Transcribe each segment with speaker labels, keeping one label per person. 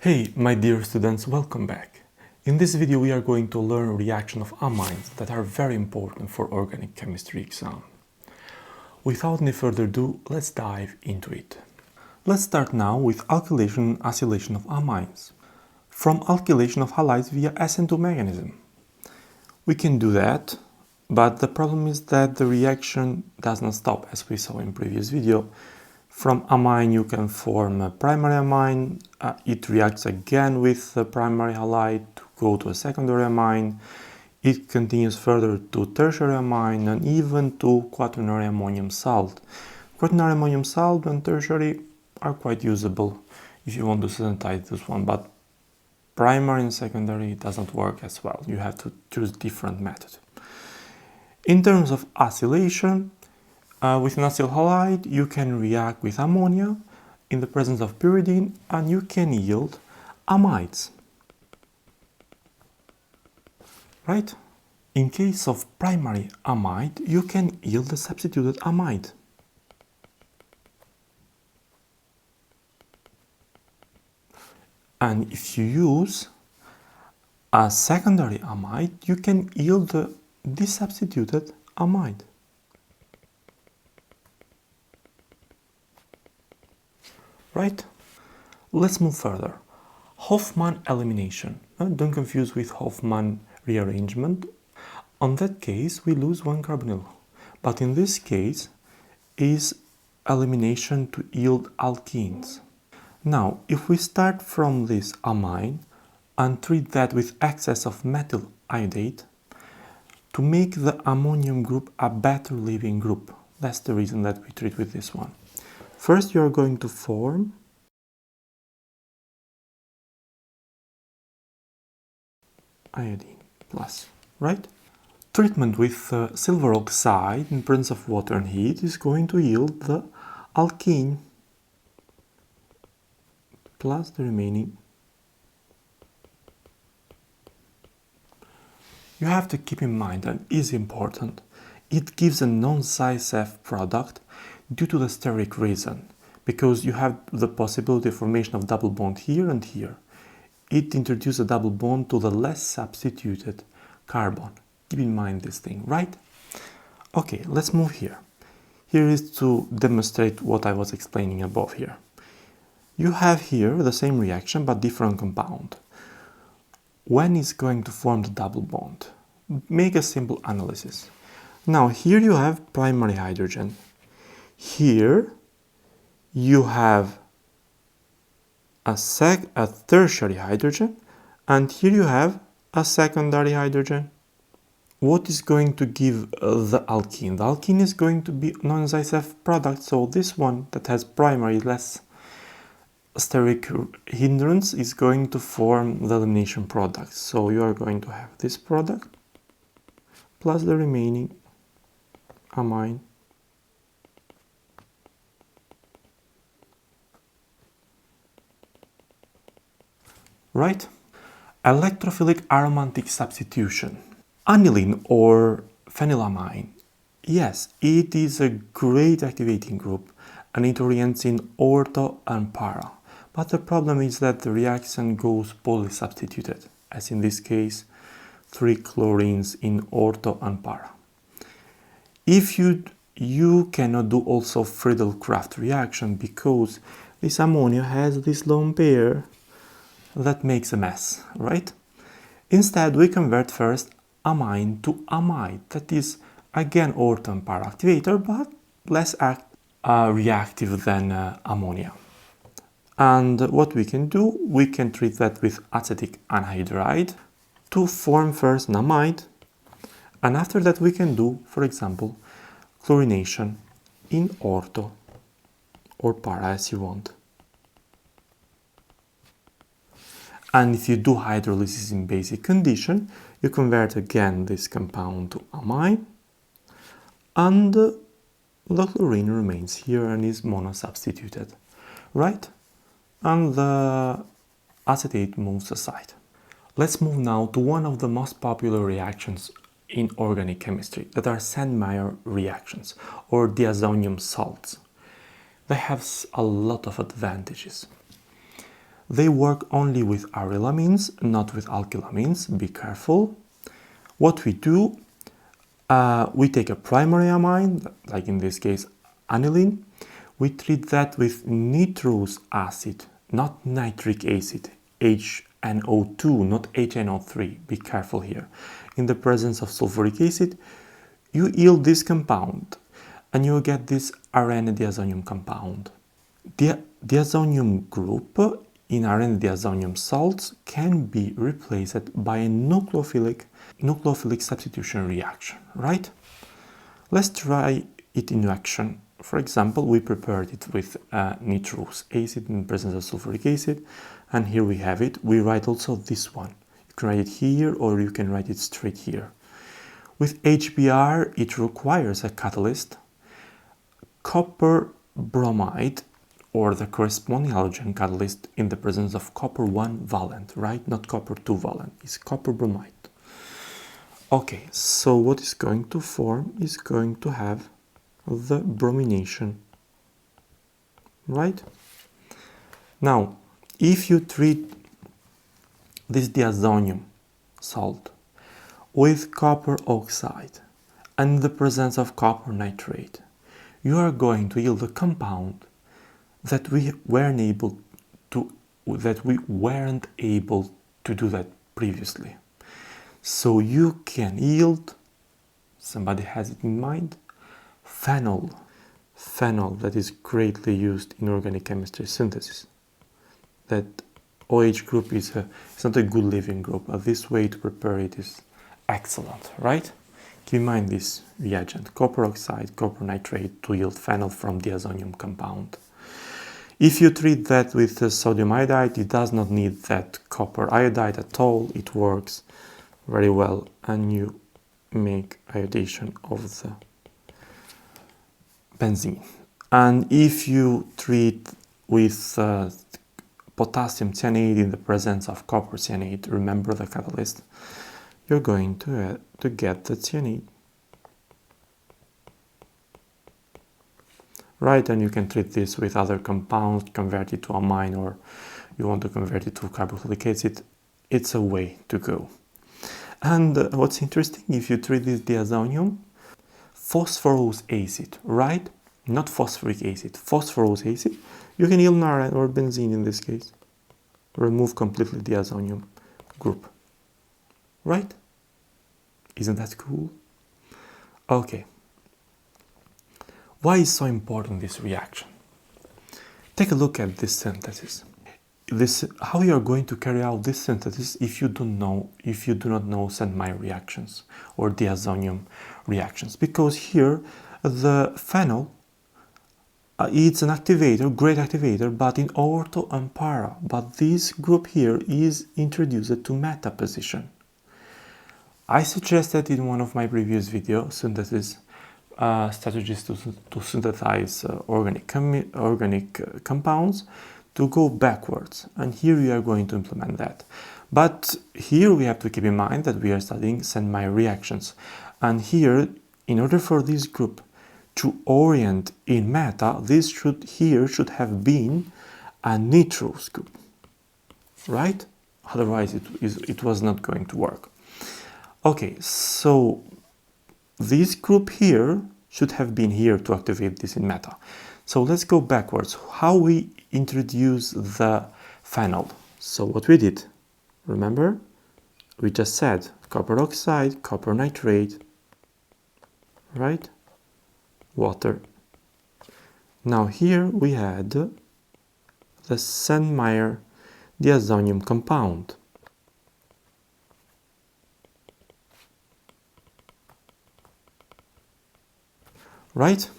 Speaker 1: Hey, my dear students, welcome back. In this video we are going to learn reaction of amines that are very important for organic chemistry exam. Without any further ado, let's dive into it. Let's start now with alkylation and acylation of amines. From alkylation of halides via SN2 mechanism. We can do that, but the problem is that the reaction does not stop, as we saw in previous video. From amine you can form a primary amine, it reacts again with the primary halide to go to a secondary amine, it continues further to tertiary amine and even to quaternary ammonium salt. Quaternary ammonium salt and tertiary are quite usable if you want to synthesize this one, but primary and secondary doesn't work as well, you have to choose different method. In terms of acylation, with an acyl halide, you can react with ammonia in the presence of pyridine and you can yield amides. Right? In case of primary amide, you can yield the substituted amide. And if you use a secondary amide, you can yield the desubstituted amide. Right? Let's move further. Hofmann elimination. Don't confuse with Hofmann rearrangement. On that case, we lose one carbonyl. But in this case, is elimination to yield alkenes. Now, if we start from this amine and treat that with excess of methyl iodate to make the ammonium group a better leaving group. That's the reason that we treat with this one. First, you are going to form iodine plus, right? Treatment with silver oxide in presence of water and heat is going to yield the alkene plus the remaining. You have to keep in mind, and is important, it gives a non-cis F product due to the steric reason, because you have the possibility of formation of double bond here and here. It introduces a double bond to the less substituted carbon. Keep in mind this thing, right? Okay, let's move here. Here is to demonstrate what I was explaining above here. You have here the same reaction but different compound. When is going to form the double bond? Make a simple analysis. Now here you have primary hydrogen. Here you have a tertiary hydrogen and here you have a secondary hydrogen. What is going to give the alkene? The alkene is going to be non-cis F product, so this one that has primary less steric hindrance is going to form the elimination product. So you are going to have this product plus the remaining amine. Right? Electrophilic aromatic substitution. Aniline or phenylamine. Yes, it is a great activating group and it orients in ortho and para. But the problem is that the reaction goes polysubstituted, as in this case, 3 chlorines in ortho and para. If you cannot do also Friedel-Crafts reaction because this ammonia has this lone pair that makes a mess, right? Instead, we convert first amine to amide, that is again ortho and para activator, but less reactive than ammonia. And what we can do, we can treat that with acetic anhydride to form first an amide, and after that we can do, for example, chlorination in ortho or para as you want. And if you do hydrolysis in basic condition, you convert again this compound to amine, and the chlorine remains here and is monosubstituted, right? And the acetate moves aside. Let's move now to one of the most popular reactions in organic chemistry, that are Sandmeyer reactions or Diazonium salts. They have a lot of advantages. They work only with arylamines, not with alkylamines. Be careful. What we do, we take a primary amine, like in this case aniline. We treat that with nitrous acid, not nitric acid, HNO2, not HNO3. Be careful here. In the presence of sulfuric acid, you yield this compound and you get this diazonium compound. The diazonium group in diazonium salts can be replaced by a nucleophilic substitution reaction, right? Let's try it in action. For example, we prepared it with nitrous acid in the presence of sulfuric acid, and here we have it. We write also this one. You can write it here or you can write it straight here. With HBr, it requires a catalyst, copper bromide, or the corresponding halogen catalyst in the presence of copper 1 valent, right? Not copper 2 valent, it's copper bromide. Okay, so what is going to form is going to have the bromination, right? Now, if you treat this diazonium salt with copper oxide and the presence of copper nitrate, you are going to yield a compound that we weren't able to do that previously. So you can yield, somebody has it in mind, phenol that is greatly used in organic chemistry synthesis. That OH group is not a good living group, but this way to prepare it is excellent, right? Keep in mind this reagent, copper oxide, copper nitrate, to yield phenol from diazonium compound. If you treat that with sodium iodide, it does not need that copper iodide at all. It works very well, and you make iodation of the benzene. And if you treat with potassium cyanide in the presence of copper cyanide, remember the catalyst, you're going to get the cyanide. Right, and you can treat this with other compounds, convert it to amine, or you want to convert it to carboxylic acid. It's a way to go. And what's interesting, if you treat this diazonium, phosphorus acid, right? Not phosphoric acid, phosphorus acid, you can yield NAR or benzene in this case. Remove completely diazonium group. Right? Isn't that cool? Okay. Why is so important this reaction? Take a look at this synthesis. How you are going to carry out this synthesis if you do not know Sandmeyer reactions or diazonium reactions, because here the phenol it's an activator, great activator, but in ortho and para. But this group here is introduced to meta position. I suggested in one of my previous videos synthesis strategies to synthesize organic compounds, to go backwards, and here we are going to implement that. But here we have to keep in mind that we are studying Sandmeyer reactions, and here, in order for this group to orient in meta, this should have been a nitrous group, right? Otherwise it was not going to work. Okay, so this group here should have been here to activate this in meta. So let's go backwards. How we introduce the phenol? So what we did, remember? We just said copper oxide, copper nitrate, right? Water. Now here we had the Sandmeyer diazonium compound. Right?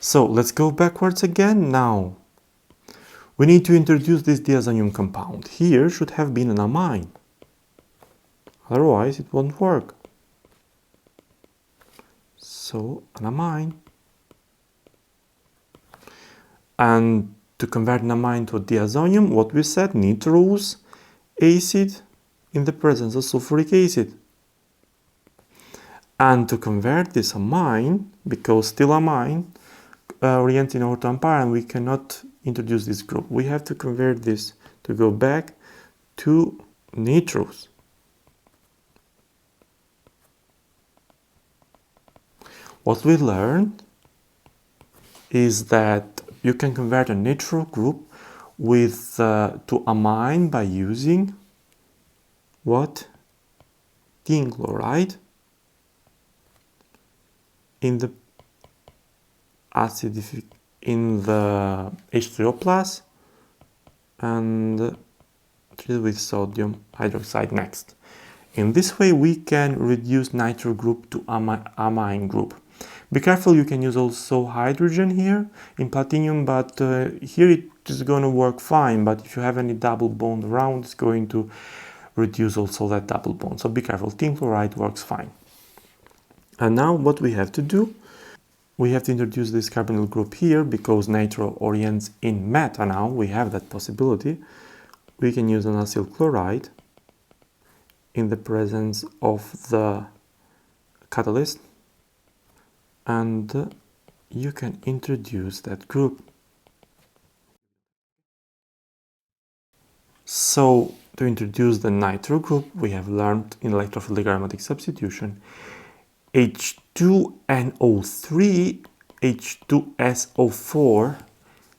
Speaker 1: So let's go backwards again. Now we need to introduce this diazonium compound. Here should have been an amine. Otherwise it won't work. So an amine. And to convert an amine to a diazonium, what we said, nitrous acid in the presence of sulfuric acid. And to convert this amine, because still amine, oriented in ortho and para, and we cannot introduce this group? We have to convert this to go back to nitrous. What we learned is that you can convert a nitro group with to amine by using what? Tin chloride in the in the H3O plus and treated with sodium hydroxide next. In this way we can reduce nitro group to amine group. Be careful, you can use also hydrogen here in platinum, but here it is going to work fine, but if you have any double bond around, it's going to reduce also that double bond. So be careful, tin chloride works fine. And now what we have to do, we have to introduce this carbonyl group here because nitro orients in meta now, we have that possibility. We can use an acyl chloride in the presence of the catalyst, and you can introduce that group. So to introduce the nitro group, we have learned in electrophilic aromatic substitution H2NO3, H2SO4,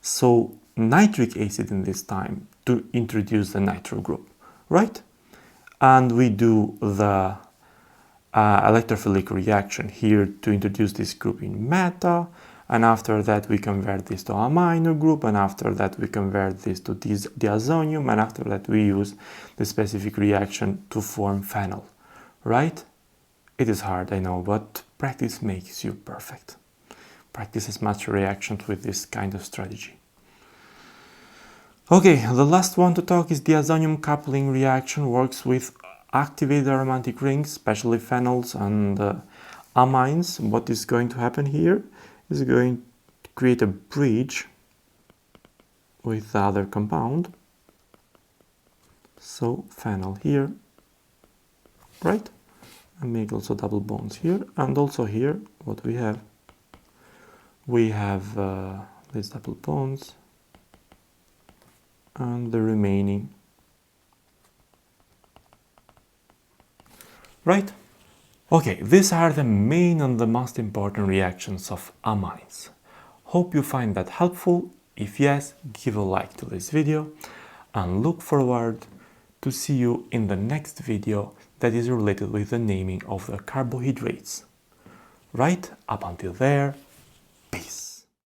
Speaker 1: so nitric acid in this time to introduce the nitro group, right? And we do the electrophilic reaction here to introduce this group in meta, and after that we convert this to a minor group, and after that we convert this to diazonium, and after that we use the specific reaction to form phenol, right? It is hard, I know, but practice makes you perfect. Practice as much reactions with this kind of strategy. Okay, the last one to talk is diazonium coupling reaction. Works with activated aromatic rings, especially phenols and amines. What is going to happen here is going to create a bridge with the other compound. So phenol here, right? And make also double bonds here, and also here what we have these double bonds and the remaining, right? Okay, these are the main and the most important reactions of amines. Hope you find that helpful. If yes, give a like to this video and look forward to see you in the next video that is related with the naming of the carbohydrates. Right? Up until there, peace.